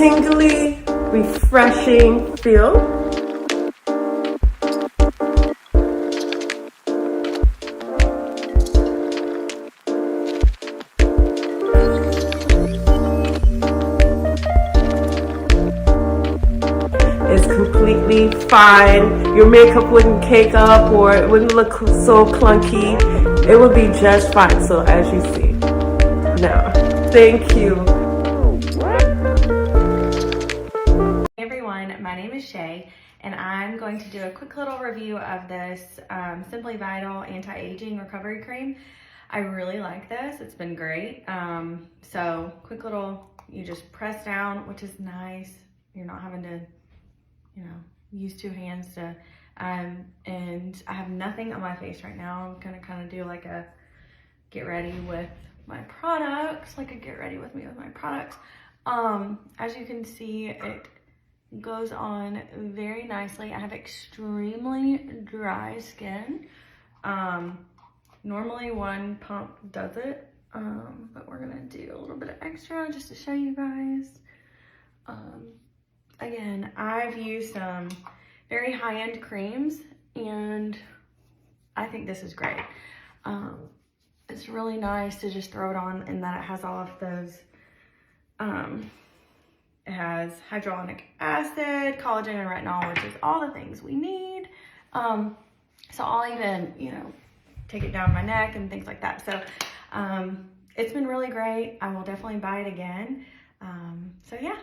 tingly, refreshing feel. It's completely fine. Your makeup wouldn't cake up or it wouldn't look so clunky. It would be just fine. So as you see. Now, thank you. Hey everyone, my name is Shay and I'm going to do a quick little review of this SimplyVital Anti-Aging Recovery Cream. I really like this. It's been great. So quick little, you just press down, which is nice. You're not having to, use two hands to, and I have nothing on my face right now. I'm gonna kind of do like a get ready with my products, like a get ready with me with my products. As you can see, it goes on very nicely. I have extremely dry skin. Normally one pump does it, but we're gonna do a little bit of extra just to show you guys. Again, I've used some very high-end creams and I think this is great. It's really nice to just throw it on and that it has all of those, it has hyaluronic acid, collagen, and retinol, which is all the things we need. So I'll even, take it down my neck and things like that. So it's been really great. I will definitely buy it again. So yeah.